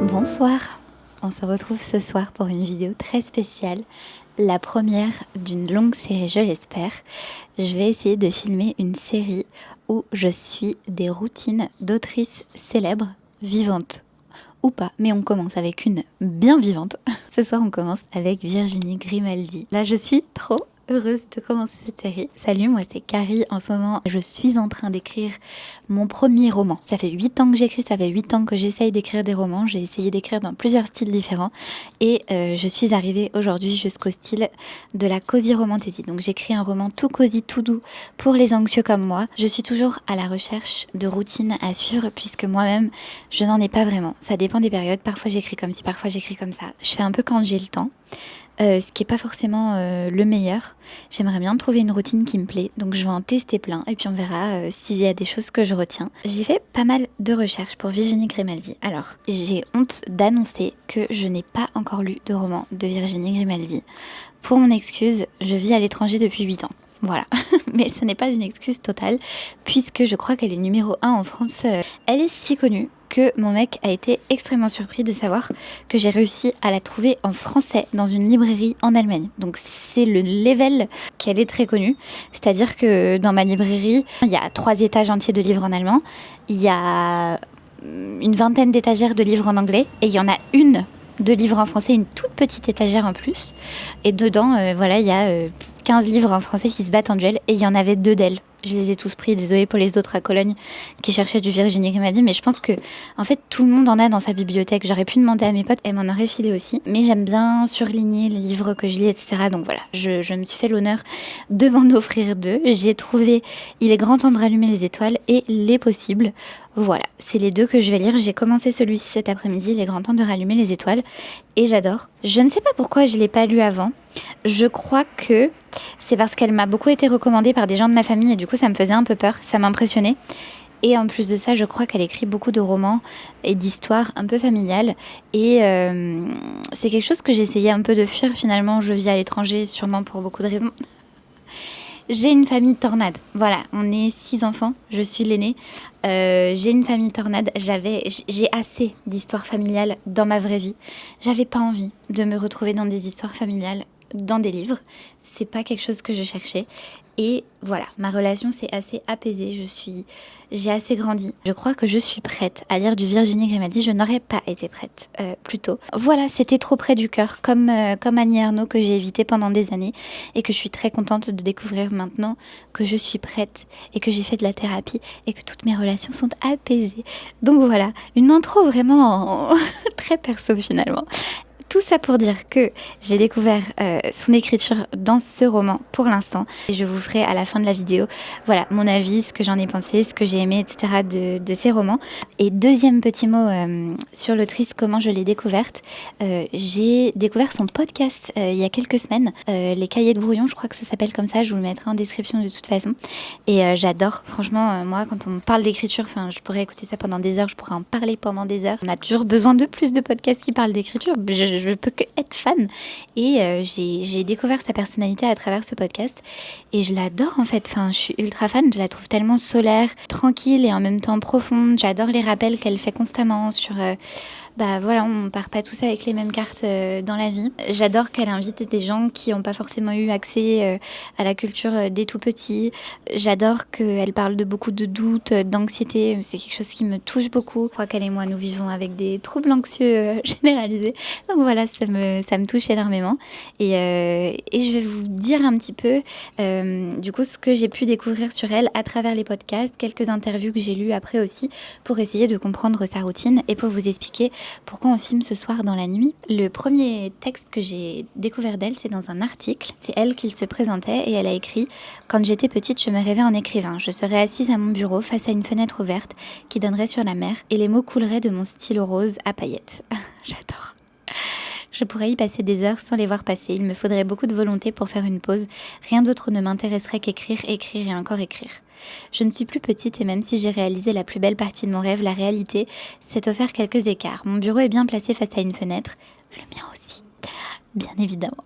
Bonsoir, on se retrouve ce soir pour une vidéo très spéciale, la première d'une longue série je l'espère. Je vais essayer de filmer une série où je suis des routines d'autrices célèbres, vivantes ou pas, mais on commence avec une bien vivante. Ce soir on commence avec Virginie Grimaldi. Là je suis trop heureuse de commencer cette série. Salut, moi c'est Carrie. En ce moment, je suis en train d'écrire mon premier roman. Ça fait 8 ans que j'écris, ça fait 8 ans que j'essaye d'écrire des romans. J'ai essayé d'écrire dans plusieurs styles différents et je suis arrivée aujourd'hui jusqu'au style de la cozy romantasy. Donc j'écris un roman tout cosy, tout doux pour les anxieux comme moi. Je suis toujours à la recherche de routines à suivre puisque moi-même, je n'en ai pas vraiment. Ça dépend des périodes. Parfois j'écris comme ci, parfois j'écris comme ça. Je fais un peu quand j'ai le temps. Ce qui n'est pas forcément le meilleur. J'aimerais bien trouver une routine qui me plaît, donc je vais en tester plein et puis on verra s'il y a des choses que je retiens. J'ai fait pas mal de recherches pour Virginie Grimaldi. Alors, j'ai honte d'annoncer que je n'ai pas encore lu de roman de Virginie Grimaldi. Pour mon excuse, je vis à l'étranger depuis 8 ans. Voilà, mais ce n'est pas une excuse totale, puisque je crois qu'elle est numéro 1 en France. Elle est si connue que mon mec a été extrêmement surpris de savoir que j'ai réussi à la trouver en français dans une librairie en Allemagne. Donc c'est le level qu'elle est très connue, c'est-à-dire que dans ma librairie, il y a 3 étages entiers de livres en allemand, il y a une vingtaine d'étagères de livres en anglais, et il y en a une de livres en français, une toute petite étagère en plus. Et dedans, il y a 15 livres en français qui se battent en duel. Et il y en avait 2 d'elles. Je les ai tous pris, désolée pour les autres à Cologne qui cherchaient du Virginie Grimaldi, mais je pense que en fait tout le monde en a dans sa bibliothèque. J'aurais pu demander à mes potes, elles m'en auraient filé aussi. Mais j'aime bien surligner les livres que je lis, etc. Donc voilà, je me suis fait l'honneur de m'en offrir 2. J'ai trouvé Il est grand temps de rallumer les étoiles et Les Possibles. Voilà, c'est les 2 que je vais lire. J'ai commencé celui-ci cet après-midi, Il est grand temps de rallumer les étoiles, et j'adore. Je ne sais pas pourquoi je ne l'ai pas lu avant. Je crois que c'est parce qu'elle m'a beaucoup été recommandée par des gens de ma famille et du coup ça me faisait un peu peur, ça m'impressionnait. Et en plus de ça, je crois qu'elle écrit beaucoup de romans et d'histoires un peu familiales. Et c'est quelque chose que j'essayais un peu de fuir finalement. Je vis à l'étranger, sûrement pour beaucoup de raisons. J'ai une famille tornade. Voilà, on est 6 enfants, je suis l'aînée. J'ai une famille tornade. J'ai assez d'histoires familiales dans ma vraie vie. J'avais pas envie de me retrouver dans des histoires familiales dans des livres. C'est pas quelque chose que je cherchais. Et voilà, ma relation s'est assez apaisée. J'ai assez grandi. Je crois que je suis prête à lire du Virginie Grimaldi. Je n'aurais pas été prête plus tôt. Voilà, c'était trop près du cœur, comme Annie Ernaux que j'ai évité pendant des années et que je suis très contente de découvrir maintenant que je suis prête et que j'ai fait de la thérapie et que toutes mes relations sont apaisées. Donc voilà, une intro vraiment très perso finalement. Tout ça pour dire que j'ai découvert son écriture dans ce roman pour l'instant. Et je vous ferai à la fin de la vidéo, voilà, mon avis, ce que j'en ai pensé, ce que j'ai aimé, etc. de ces romans. Et deuxième petit mot sur l'autrice, comment je l'ai découverte. J'ai découvert son podcast il y a quelques semaines, Les Cahiers de Brouillon, je crois que ça s'appelle comme ça, je vous le mettrai en description de toute façon. Et j'adore, franchement, moi quand on me parle d'écriture, je pourrais écouter ça pendant des heures, je pourrais en parler pendant des heures. On a toujours besoin de plus de podcasts qui parlent d'écriture. Je peux que être fan et j'ai découvert sa personnalité à travers ce podcast et je l'adore en fait, je suis ultra fan, je la trouve tellement solaire, tranquille et en même temps profonde. J'adore les rappels qu'elle fait constamment sur on part pas tous avec les mêmes cartes dans la vie. J'adore qu'elle invite des gens qui n'ont pas forcément eu accès à la culture dès tout petits. J'adore qu'elle parle de beaucoup de doutes, d'anxiété, c'est quelque chose qui me touche beaucoup. Je crois qu'elle et moi nous vivons avec des troubles anxieux généralisés, donc voilà, ça me touche énormément et je vais vous dire un petit peu du coup ce que j'ai pu découvrir sur elle à travers les podcasts, quelques interviews que j'ai lues après aussi pour essayer de comprendre sa routine et pour vous expliquer pourquoi on filme ce soir dans la nuit. Le premier texte que j'ai découvert d'elle, c'est dans un article. C'est elle qui se présentait et elle a écrit « Quand j'étais petite, je me rêvais en écrivain. Je serais assise à mon bureau face à une fenêtre ouverte qui donnerait sur la mer et les mots couleraient de mon stylo rose à paillettes. » J'adore. je pourrais y passer des heures sans les voir passer. Il me faudrait beaucoup de volonté pour faire une pause. Rien d'autre ne m'intéresserait qu'écrire, écrire et encore écrire. Je ne suis plus petite et même si j'ai réalisé la plus belle partie de mon rêve, la réalité s'est offert quelques écarts. Mon bureau est bien placé face à une fenêtre, le mien aussi, bien évidemment.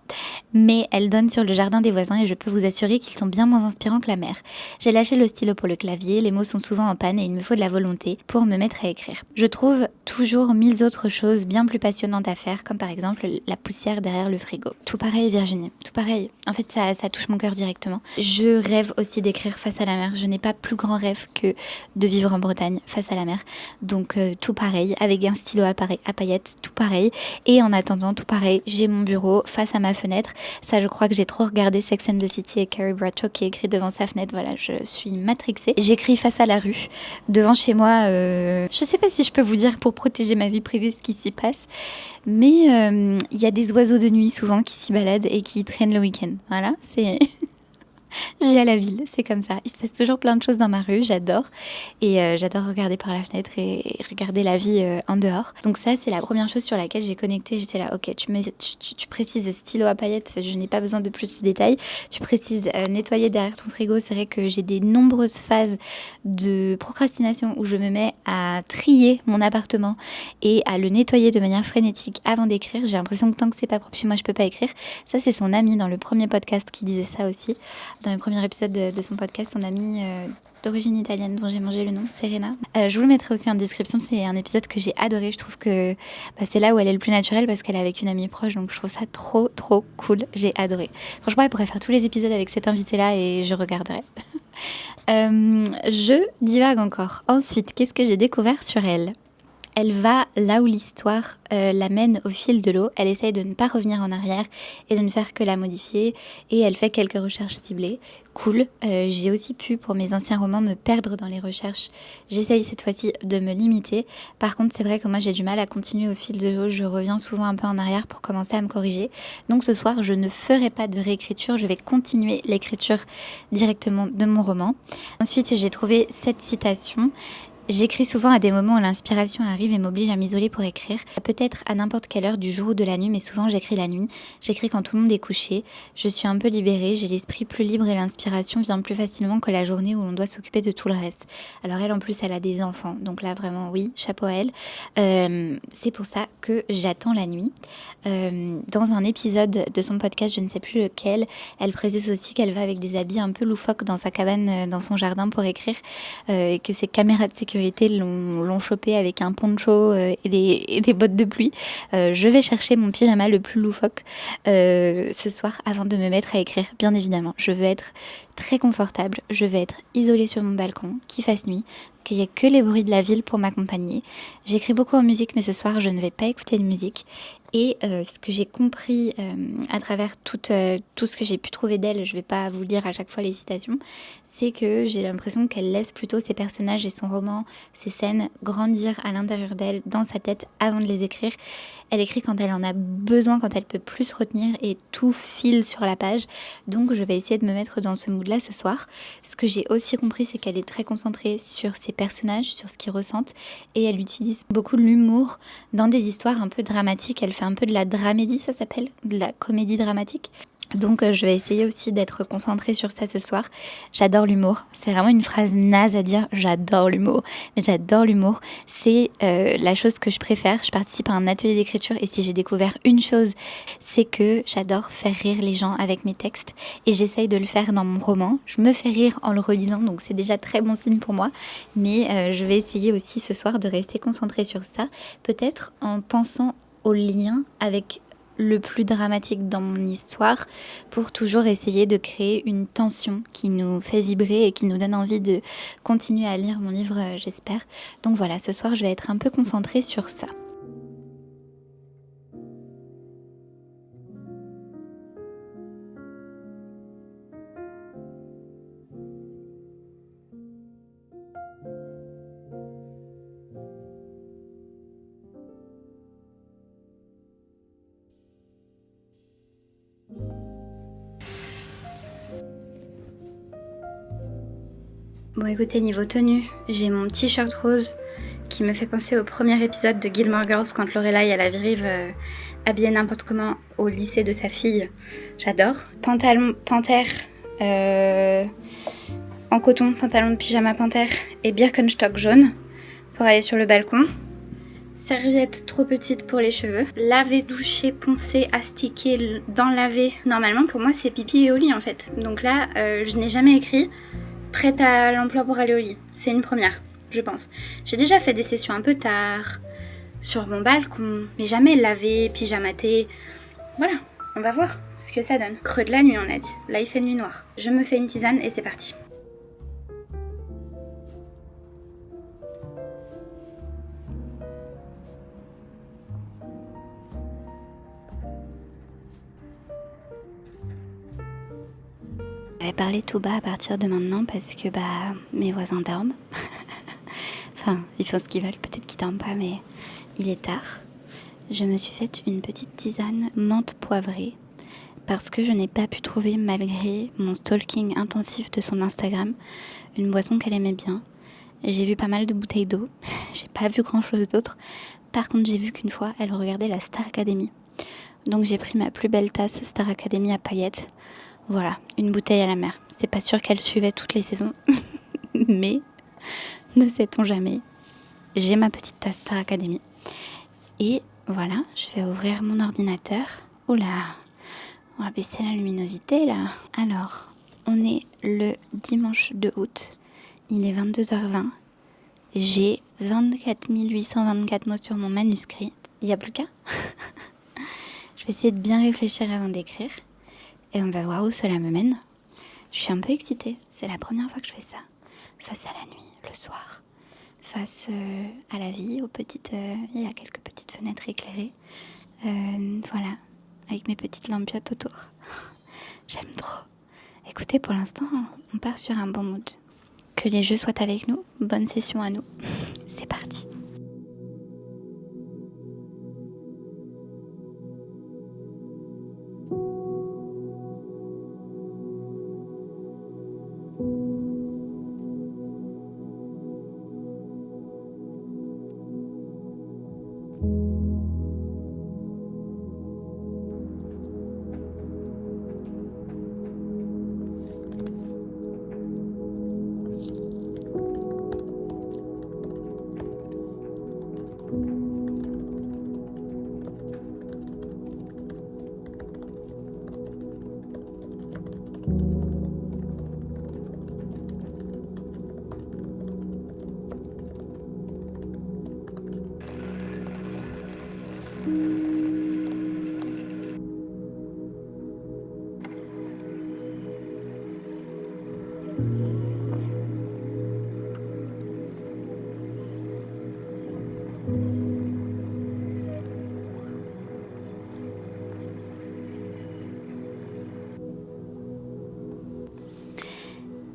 Mais elle donne sur le jardin des voisins et je peux vous assurer qu'ils sont bien moins inspirants que la mer. J'ai lâché le stylo pour le clavier, les mots sont souvent en panne et il me faut de la volonté pour me mettre à écrire. Je trouve toujours 1000 autres choses bien plus passionnantes à faire, comme par exemple la poussière derrière le frigo. Tout pareil Virginie, tout pareil. En fait ça touche mon cœur directement. Je rêve aussi d'écrire face à la mer. Je n'ai pas plus grand rêve que de vivre en Bretagne face à la mer. Donc tout pareil, avec un stylo à paillettes, tout pareil. Et en attendant, tout pareil, j'ai mon bureau face à ma fenêtre. Ça, je crois que j'ai trop regardé Sex and the City et Carrie Bradshaw qui écrit devant sa fenêtre. Voilà, je suis matrixée. J'écris face à la rue, devant chez moi. Je sais pas si je peux vous dire pour protéger ma vie privée ce qui s'y passe, mais il y a des oiseaux de nuit souvent qui s'y baladent et qui traînent le week-end. Voilà, c'est... Je vis à la ville, c'est comme ça. Il se passe toujours plein de choses dans ma rue, j'adore. Et j'adore regarder par la fenêtre et regarder la vie en dehors. Donc ça, c'est la première chose sur laquelle j'ai connecté. J'étais là, ok, tu précises stylo à paillettes, je n'ai pas besoin de plus de détails. Tu précises nettoyer derrière ton frigo. C'est vrai que j'ai des nombreuses phases de procrastination où je me mets à trier mon appartement et à le nettoyer de manière frénétique avant d'écrire. J'ai l'impression que tant que c'est pas propre chez moi, je peux pas écrire. Ça, c'est son ami dans le premier podcast qui disait ça aussi. Dans le premier épisode de son podcast, son amie d'origine italienne dont j'ai mangé le nom, Serena. Je vous le mettrai aussi en description, c'est un épisode que j'ai adoré. Je trouve que c'est là où elle est le plus naturelle parce qu'elle est avec une amie proche, donc je trouve ça trop cool, j'ai adoré. Franchement, elle pourrait faire tous les épisodes avec cet invité-là et je regarderai. Je divague encore. Ensuite, qu'est-ce que j'ai découvert sur elle ? Elle va là où l'histoire l'amène au fil de l'eau. Elle essaye de ne pas revenir en arrière et de ne faire que la modifier. Et elle fait quelques recherches ciblées. Cool. J'ai aussi pu, pour mes anciens romans, me perdre dans les recherches. J'essaye cette fois-ci de me limiter. Par contre, c'est vrai que moi, j'ai du mal à continuer au fil de l'eau. Je reviens souvent un peu en arrière pour commencer à me corriger. Donc ce soir, je ne ferai pas de réécriture. Je vais continuer l'écriture directement de mon roman. Ensuite, j'ai trouvé cette citation. J'écris souvent à des moments où l'inspiration arrive et m'oblige à m'isoler pour écrire. Peut-être à n'importe quelle heure du jour ou de la nuit, mais souvent j'écris la nuit. J'écris quand tout le monde est couché. Je suis un peu libérée, j'ai l'esprit plus libre et l'inspiration vient plus facilement que la journée où l'on doit s'occuper de tout le reste. Alors elle, en plus, elle a des enfants. Donc là, vraiment, oui, chapeau à elle. C'est pour ça que j'attends la nuit. Dans un épisode de son podcast, je ne sais plus lequel, elle précise aussi qu'elle va avec des habits un peu loufoques dans sa cabane, dans son jardin pour écrire, et que ses caméras de sécurité l'ont chopé avec un poncho et des bottes de pluie. Je vais chercher mon pyjama le plus loufoque ce soir avant de me mettre à écrire, bien évidemment. Je veux être très confortable, je vais être isolée sur mon balcon, qu'il fasse nuit, qu'il n'y ait que les bruits de la ville pour m'accompagner. J'écris beaucoup en musique, mais ce soir, je ne vais pas écouter de musique. Et ce que j'ai compris à travers tout ce que j'ai pu trouver d'elle, je ne vais pas vous lire à chaque fois les citations, c'est que j'ai l'impression qu'elle laisse plutôt ses personnages et son roman, ses scènes, grandir à l'intérieur d'elle, dans sa tête, avant de les écrire. Elle écrit quand elle en a besoin, quand elle peut plus se retenir et tout file sur la page. Donc je vais essayer de me mettre dans ce mood-là ce soir. Ce que j'ai aussi compris, c'est qu'elle est très concentrée sur ses personnages, sur ce qu'ils ressentent et elle utilise beaucoup de l'humour dans des histoires un peu dramatiques. Elle fait un peu de la dramédie, ça s'appelle, de la comédie dramatique. Donc je vais essayer aussi d'être concentrée sur ça ce soir. J'adore l'humour. C'est vraiment une phrase naze à dire, j'adore l'humour. Mais j'adore l'humour. C'est la chose que je préfère. Je participe à un atelier d'écriture et si j'ai découvert une chose, c'est que j'adore faire rire les gens avec mes textes. Et j'essaye de le faire dans mon roman. Je me fais rire en le relisant, donc c'est déjà très bon signe pour moi. Mais je vais essayer aussi ce soir de rester concentrée sur ça. Peut-être en pensant au lien avec le plus dramatique dans mon histoire pour toujours essayer de créer une tension qui nous fait vibrer et qui nous donne envie de continuer à lire mon livre, j'espère. Donc voilà, ce soir, je vais être un peu concentrée sur ça. Bon écoutez, niveau tenue, j'ai mon t-shirt rose qui me fait penser au premier épisode de Gilmore Girls quand Lorelai elle arrive habillée n'importe comment au lycée de sa fille. J'adore. Pantalon panthère en coton, pantalon de pyjama panthère et Birkenstock jaune pour aller sur le balcon. Serviette trop petite pour les cheveux. Laver, doucher, poncer, astiquer, dans laver. Normalement pour moi c'est pipi et au lit en fait. Donc là je n'ai jamais écrit prête à l'emploi pour aller au lit. C'est une première, je pense. J'ai déjà fait des sessions un peu tard sur mon balcon, mais jamais lavé, pyjamaté. Voilà, on va voir ce que ça donne. Creux de la nuit on a dit. Là il fait nuit noire. Je me fais une tisane et c'est parti. Je vais parler tout bas à partir de maintenant parce que mes voisins dorment. Enfin, ils font ce qu'ils veulent, peut-être qu'ils dorment pas, mais il est tard. Je me suis faite une petite tisane menthe poivrée parce que je n'ai pas pu trouver, malgré mon stalking intensif de son Instagram, une boisson qu'elle aimait bien. J'ai vu pas mal de bouteilles d'eau, j'ai pas vu grand chose d'autre. Par contre, j'ai vu qu'une fois, elle regardait la Star Academy. Donc j'ai pris ma plus belle tasse Star Academy à paillettes. Voilà, une bouteille à la mer. C'est pas sûr qu'elle suivait toutes les saisons, mais ne sait-on jamais. J'ai ma petite tasse Star Academy. Et voilà, je vais ouvrir mon ordinateur. Oula, on va baisser la luminosité là. Alors, on est le dimanche 2 août. Il est 22h20. J'ai 24 824 mots sur mon manuscrit. Il n'y a plus qu'à. Je vais essayer de bien réfléchir avant d'écrire. Et on va voir où cela me mène. Je suis un peu excitée. C'est la première fois que je fais ça. Face à la nuit, le soir. Face à la vie, il y a quelques petites fenêtres éclairées. Voilà, avec mes petites lampiottes autour. J'aime trop. Écoutez, pour l'instant, on part sur un bon mood. Que les jeux soient avec nous. Bonne session à nous. C'est parti.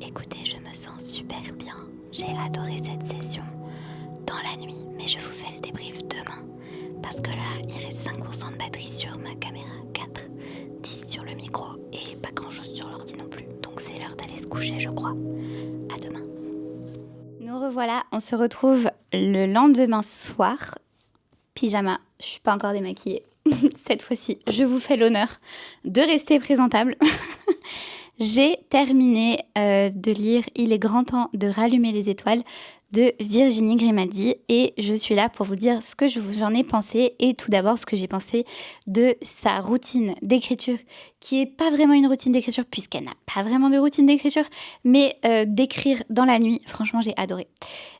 Écoutez, je me sens super bien. J'ai adoré cette session dans la nuit, mais je vous fais le débrief demain. Parce que là, il reste 5% de batterie sur ma caméra, 4, 10 sur le micro et pas grand chose sur l'ordi non plus. Donc c'est l'heure d'aller se coucher, je crois. À demain. Nous revoilà, on se retrouve le lendemain soir. Pyjama, je suis pas encore démaquillée. Cette fois-ci, je vous fais l'honneur de rester présentable. J'ai terminé de lire Il est grand temps de rallumer les étoiles de Virginie Grimaldi et je suis là pour vous dire ce que j'en ai pensé et tout d'abord ce que j'ai pensé de sa routine d'écriture qui est pas vraiment une routine d'écriture puisqu'elle n'a pas vraiment de routine d'écriture mais d'écrire dans la nuit, franchement j'ai adoré.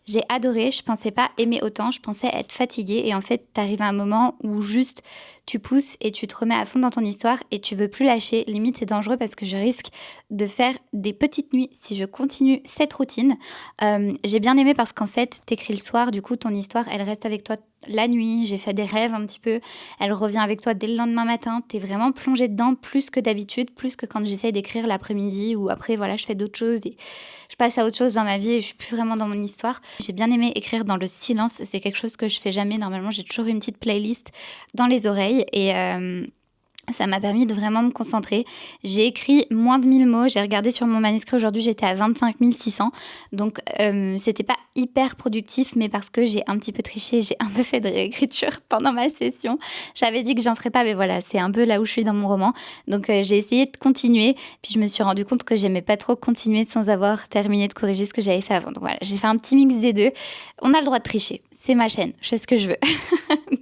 J'ai adoré, je pensais pas aimer autant, je pensais être fatiguée et en fait t'arrives à un moment où juste tu pousses et tu te remets à fond dans ton histoire et tu veux plus lâcher, limite c'est dangereux parce que je risque de faire des petites nuits si je continue cette routine. J'ai bien aimé parce qu'en fait t'écris le soir, du coup ton histoire elle reste avec toi la nuit, j'ai fait des rêves un petit peu, elle revient avec toi dès le lendemain matin, t'es vraiment plongé dedans plus que d'habitude, plus que quand j'essaie d'écrire l'après-midi ou après voilà je fais d'autres choses et je passe à autre chose dans ma vie et je suis plus vraiment dans mon histoire. J'ai bien aimé écrire dans le silence, c'est quelque chose que je fais jamais, normalement j'ai toujours une petite playlist dans les oreilles et Ça m'a permis de vraiment me concentrer. J'ai écrit moins de 1000 mots. J'ai regardé sur mon manuscrit aujourd'hui, j'étais à 25 600. Donc, c'était pas hyper productif, mais parce que j'ai un petit peu triché, j'ai un peu fait de réécriture pendant ma session. J'avais dit que j'en ferais pas, mais voilà, c'est un peu là où je suis dans mon roman. Donc, j'ai essayé de continuer. Puis, je me suis rendu compte que j'aimais pas trop continuer sans avoir terminé de corriger ce que j'avais fait avant. Donc, voilà, j'ai fait un petit mix des deux. On a le droit de tricher. C'est ma chaîne. Je fais ce que je veux.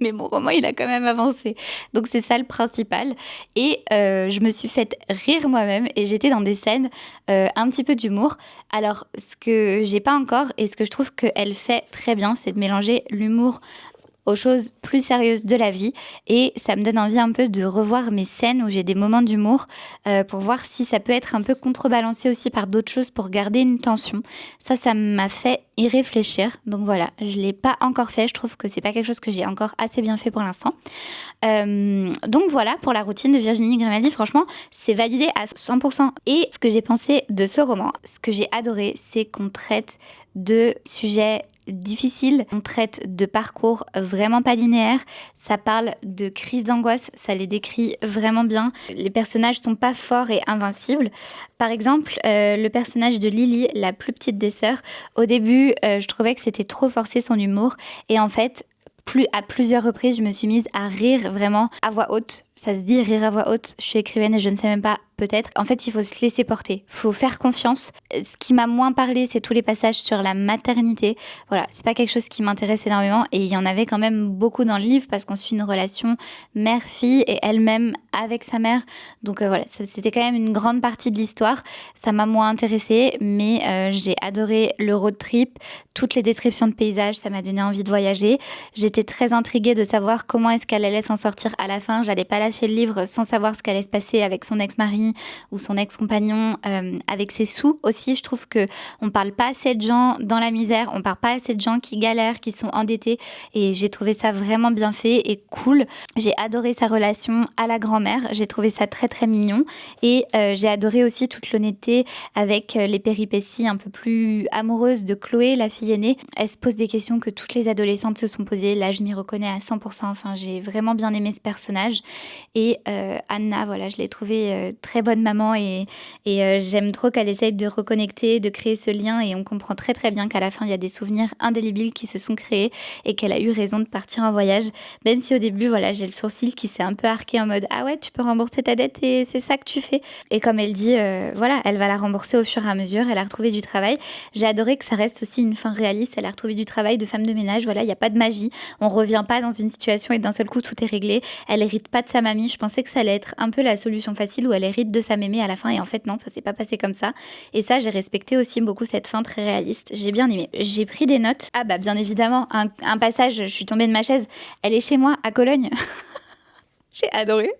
Mais mon roman, il a quand même avancé. Donc, c'est ça le principal. Et je me suis fait rire moi-même et j'étais dans des scènes un petit peu d'humour. Alors, ce que j'ai pas encore et ce que je trouve qu'elle fait très bien, c'est de mélanger l'humour aux choses plus sérieuses de la vie et ça me donne envie un peu de revoir mes scènes où j'ai des moments d'humour pour voir si ça peut être un peu contrebalancé aussi par d'autres choses pour garder une tension. Ça m'a fait y réfléchir. Donc voilà, je l'ai pas encore fait. Je trouve que c'est pas quelque chose que j'ai encore assez bien fait pour l'instant. Donc voilà pour la routine de Virginie Grimaldi. Franchement, c'est validé à 100%. Et ce que j'ai pensé de ce roman, ce que j'ai adoré, c'est qu'on traite de sujets difficiles, on traite de parcours vraiment pas linéaires, ça parle de crises d'angoisse, ça les décrit vraiment bien. Les personnages sont pas forts et invincibles. Par exemple, le personnage de Lily, la plus petite des sœurs, au début, je trouvais que c'était trop forcé son humour et en fait, à plusieurs reprises, je me suis mise à rire vraiment à voix haute. Ça se dit rire à voix haute. Je suis écrivaine et je ne sais même pas, peut-être. En fait, il faut se laisser porter. Il faut faire confiance. Ce qui m'a moins parlé, c'est tous les passages sur la maternité. Voilà, c'est pas quelque chose qui m'intéresse énormément. Et il y en avait quand même beaucoup dans le livre parce qu'on suit une relation mère-fille et elle-même avec sa mère. Donc voilà, c'était quand même une grande partie de l'histoire. Ça m'a moins intéressée, mais j'ai adoré le road trip. Toutes les descriptions de paysages, ça m'a donné envie de voyager. J'étais très intriguée de savoir comment est-ce qu'elle allait s'en sortir à la fin. J'allais pas lâcher le livre sans savoir ce qu'allait se passer avec son ex-mari ou son ex-compagnon, avec ses sous aussi. Je trouve que on parle pas assez de gens dans la misère, on parle pas assez de gens qui galèrent, qui sont endettés et j'ai trouvé ça vraiment bien fait et cool. J'ai adoré sa relation à la grand-mère, j'ai trouvé ça très très mignon et j'ai adoré aussi toute l'honnêteté avec les péripéties un peu plus amoureuses de Chloé, la fille aînée. Elle se pose des questions que toutes les adolescentes se sont posées. Là, je m'y reconnais à 100%. Enfin, j'ai vraiment bien aimé ce personnage. Et Anna, voilà, je l'ai trouvée très bonne maman et j'aime trop qu'elle essaye de reconnecter, de créer ce lien et on comprend très très bien qu'à la fin, il y a des souvenirs indélébiles qui se sont créés et qu'elle a eu raison de partir en voyage. Même si au début, voilà, j'ai le sourcil qui s'est un peu arqué en mode « Ah ouais, tu peux rembourser ta dette et c'est ça que tu fais ?» Et comme elle dit, voilà, elle va la rembourser au fur et à mesure, elle a retrouvé du travail. J'ai adoré que ça reste aussi une fin réaliste, elle a retrouvé du travail de femme de ménage, voilà, il n'y a pas de magie, on revient pas dans une situation et d'un seul coup tout est réglé, elle hérite pas de sa mamie, je pensais que ça allait être un peu la solution facile où elle hérite de sa mémé à la fin et en fait non, ça s'est pas passé comme ça et ça j'ai respecté aussi beaucoup cette fin très réaliste, j'ai bien aimé. J'ai pris des notes, ah bah bien évidemment, un passage, je suis tombée de ma chaise, elle est chez moi à Cologne, j'ai adoré.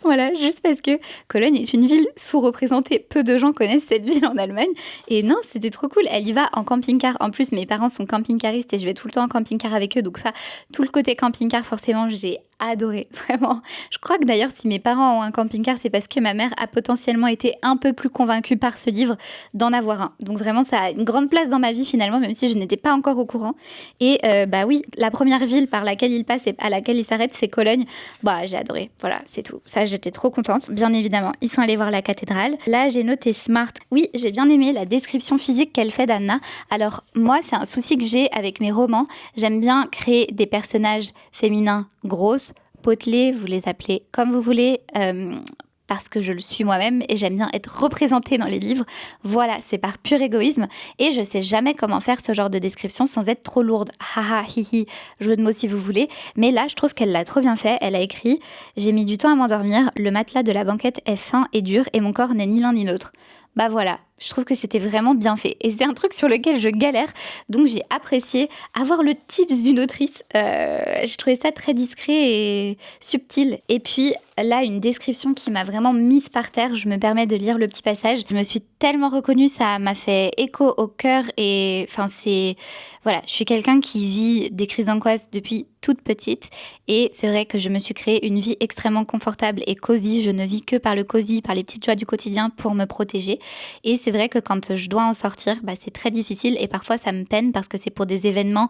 Voilà, juste parce que Cologne est une ville sous-représentée. Peu de gens connaissent cette ville en Allemagne. Et non, c'était trop cool. Elle y va en camping-car. En plus, mes parents sont camping-caristes et je vais tout le temps en camping-car avec eux. Donc ça, tout le côté camping-car, forcément, j'ai adoré. Vraiment. Je crois que d'ailleurs, si mes parents ont un camping-car, c'est parce que ma mère a potentiellement été un peu plus convaincue par ce livre d'en avoir un. Donc vraiment, ça a une grande place dans ma vie finalement, même si je n'étais pas encore au courant. Et bah oui, la première ville par laquelle il passe et à laquelle il s'arrête, c'est Cologne. Bah, j'ai adoré. Voilà, c'est tout. Ça, j'étais trop contente. Bien évidemment, ils sont allés voir la cathédrale. Là, j'ai noté Smart. Oui, j'ai bien aimé la description physique qu'elle fait d'Anna. Alors, moi, c'est un souci que j'ai avec mes romans. J'aime bien créer des personnages féminins grosses, potelés, vous les appelez comme vous voulez, parce que je le suis moi-même et j'aime bien être représentée dans les livres. Voilà, c'est par pur égoïsme et je sais jamais comment faire ce genre de description sans être trop lourde. Haha, hihi, jeu de mots si vous voulez. Mais là, je trouve qu'elle l'a trop bien fait. Elle a écrit « J'ai mis du temps à m'endormir, le matelas de la banquette est fin et dur et mon corps n'est ni l'un ni l'autre. » Bah voilà, je trouve que c'était vraiment bien fait. Et c'est un truc sur lequel je galère, donc j'ai apprécié avoir le tips d'une autrice. J'ai trouvé ça très discret et subtil. Et puis là, une description qui m'a vraiment mise par terre, je me permets de lire le petit passage. Je me suis tellement reconnue, ça m'a fait écho au cœur et enfin c'est... Voilà, je suis quelqu'un qui vit des crises d'angoisse depuis toute petite et c'est vrai que je me suis créé une vie extrêmement confortable et cosy. Je ne vis que par le cosy, par les petites joies du quotidien pour me protéger. Et c'est vrai que quand je dois en sortir, c'est très difficile et parfois ça me peine parce que c'est pour des événements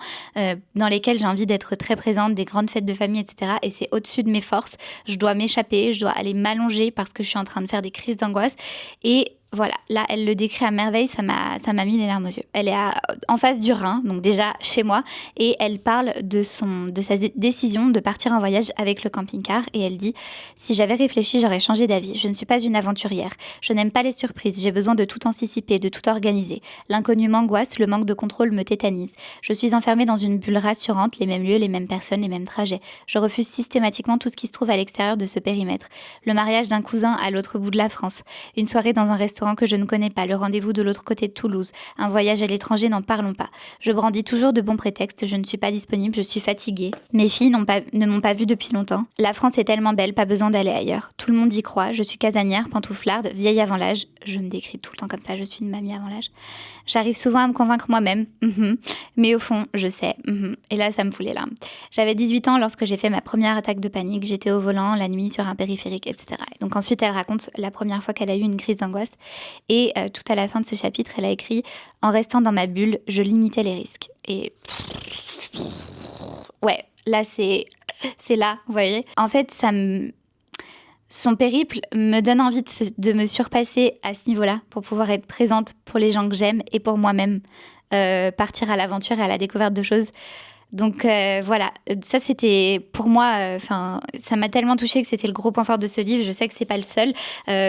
dans lesquels j'ai envie d'être très présente, des grandes fêtes de famille, etc. Et c'est au-dessus de mes forces. Je dois m'échapper, je dois aller m'allonger parce que je suis en train de faire des crises d'angoisse. Et voilà, là, elle le décrit à merveille, ça m'a mis les larmes aux yeux. Elle est en face du Rhin, donc déjà chez moi, et elle parle de sa décision de partir en voyage avec le camping-car. Et elle dit « Si j'avais réfléchi, j'aurais changé d'avis. Je ne suis pas une aventurière. Je n'aime pas les surprises. J'ai besoin de tout anticiper, de tout organiser. L'inconnu m'angoisse, le manque de contrôle me tétanise. Je suis enfermée dans une bulle rassurante, les mêmes lieux, les mêmes personnes, les mêmes trajets. Je refuse systématiquement tout ce qui se trouve à l'extérieur de ce périmètre. Le mariage d'un cousin à l'autre bout de la France. Une soirée dans un restaurant que je ne connais pas, le rendez-vous de l'autre côté de Toulouse, un voyage à l'étranger, n'en parlons pas. Je brandis toujours de bons prétextes, je ne suis pas disponible, je suis fatiguée. Mes filles ne m'ont pas vue depuis longtemps. La France est tellement belle, pas besoin d'aller ailleurs. Tout le monde y croit, je suis casanière, pantouflarde, vieille avant l'âge. Je me décris tout le temps comme ça, je suis une mamie avant l'âge. J'arrive souvent à me convaincre moi-même, mais au fond, je sais, et là, ça me fout les larmes. J'avais 18 ans lorsque j'ai fait ma première attaque de panique, j'étais au volant, la nuit, sur un périphérique, etc. Et donc ensuite, elle raconte la première fois qu'elle a eu une crise d'angoisse. Et tout à la fin de ce chapitre, elle a écrit « En restant dans ma bulle, je limitais les risques. » Et ouais, là, c'est là, vous voyez. En fait, son périple me donne envie de me surpasser à ce niveau-là pour pouvoir être présente pour les gens que j'aime et pour moi-même, partir à l'aventure et à la découverte de choses. Donc voilà, ça c'était pour moi, ça m'a tellement touchée que c'était le gros point fort de ce livre. Je sais que c'est pas le seul.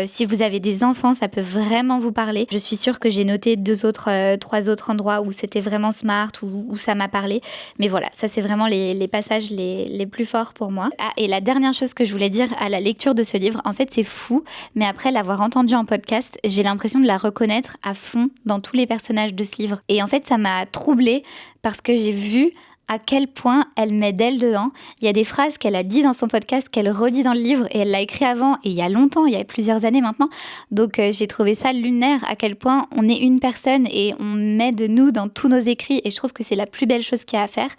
Si vous avez des enfants, ça peut vraiment vous parler. Je suis sûre que j'ai noté 3 autres endroits où c'était vraiment smart, où ça m'a parlé. Mais voilà, ça c'est vraiment les passages les plus forts pour moi. Ah, et la dernière chose que je voulais dire à la lecture de ce livre, en fait c'est fou, mais après l'avoir entendu en podcast, j'ai l'impression de la reconnaître à fond dans tous les personnages de ce livre. Et en fait ça m'a troublée parce que j'ai vu à quel point elle met d'elle dedans. Il y a des phrases qu'elle a dit dans son podcast, qu'elle redit dans le livre, et elle l'a écrit avant, et il y a longtemps, il y a plusieurs années maintenant. Donc j'ai trouvé ça lunaire, à quel point on est une personne et on met de nous dans tous nos écrits, et je trouve que c'est la plus belle chose qu'il y a à faire.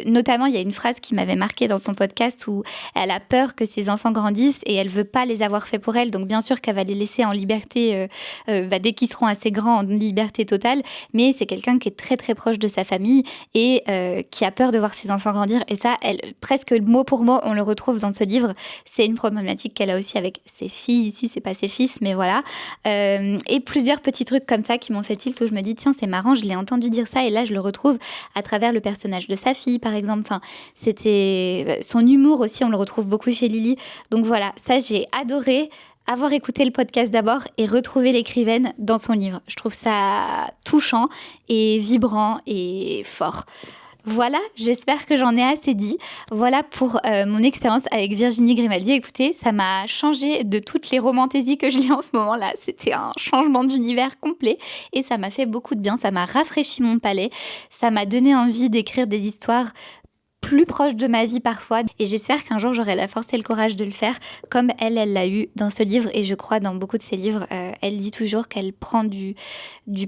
Notamment, il y a une phrase qui m'avait marquée dans son podcast où elle a peur que ses enfants grandissent et elle veut pas les avoir faits pour elle. Donc bien sûr qu'elle va les laisser en liberté dès qu'ils seront assez grands, en liberté totale, mais c'est quelqu'un qui est très très proche de sa famille et qui a peur de voir ses enfants grandir. Et ça, presque mot pour mot, on le retrouve dans ce livre. C'est une problématique qu'elle a aussi avec ses filles. Ici, c'est pas ses fils, mais voilà. Et plusieurs petits trucs comme ça qui m'ont fait tilt, où je me dis, tiens, c'est marrant, je l'ai entendu dire ça, et là, je le retrouve à travers le personnage de sa fille, par exemple. Enfin, c'était son humour aussi, on le retrouve beaucoup chez Lily. Donc voilà, ça, j'ai adoré avoir écouté le podcast d'abord et retrouver l'écrivaine dans son livre. Je trouve ça touchant et vibrant et fort. Voilà, j'espère que j'en ai assez dit. Voilà pour mon expérience avec Virginie Grimaldi. Écoutez, ça m'a changé de toutes les romantésies que je lis en ce moment-là. C'était un changement d'univers complet et ça m'a fait beaucoup de bien. Ça m'a rafraîchi mon palais. Ça m'a donné envie d'écrire des histoires plus proche de ma vie parfois, et j'espère qu'un jour j'aurai la force et le courage de le faire comme elle l'a eu dans ce livre. Et je crois dans beaucoup de ses livres, elle dit toujours qu'elle prend du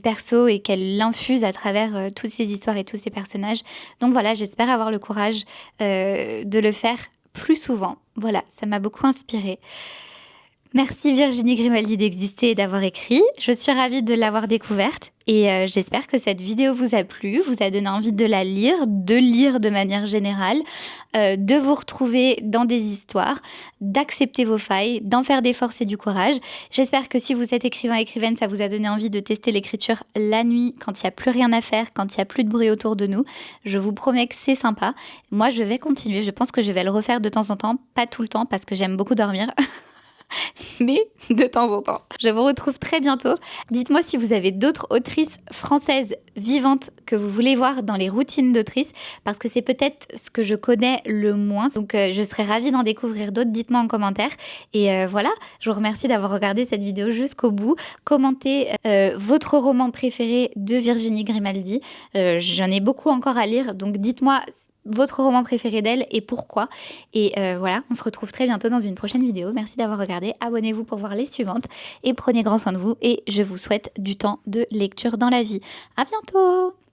perso et qu'elle l'infuse à travers toutes ses histoires et tous ses personnages. Donc voilà, j'espère avoir le courage de le faire plus souvent. Voilà, ça m'a beaucoup inspirée. Merci Virginie Grimaldi d'exister et d'avoir écrit. Je suis ravie de l'avoir découverte et j'espère que cette vidéo vous a plu, vous a donné envie de la lire de manière générale, de vous retrouver dans des histoires, d'accepter vos failles, d'en faire des forces et du courage. J'espère que si vous êtes écrivaine, ça vous a donné envie de tester l'écriture la nuit quand il n'y a plus rien à faire, quand il n'y a plus de bruit autour de nous. Je vous promets que c'est sympa. Moi, je vais continuer. Je pense que je vais le refaire de temps en temps, pas tout le temps parce que j'aime beaucoup dormir. Mais de temps en temps. Je vous retrouve très bientôt. Dites-moi si vous avez d'autres autrices françaises vivantes que vous voulez voir dans les routines d'autrices, parce que c'est peut-être ce que je connais le moins. Donc je serais ravie d'en découvrir d'autres. Dites-moi en commentaire. Et voilà, je vous remercie d'avoir regardé cette vidéo jusqu'au bout. Commentez votre roman préféré de Virginie Grimaldi. J'en ai beaucoup encore à lire, donc dites-moi votre roman préféré d'elle et pourquoi. Et voilà, on se retrouve très bientôt dans une prochaine vidéo. Merci d'avoir regardé, abonnez-vous pour voir les suivantes et prenez grand soin de vous et je vous souhaite du temps de lecture dans la vie. À bientôt!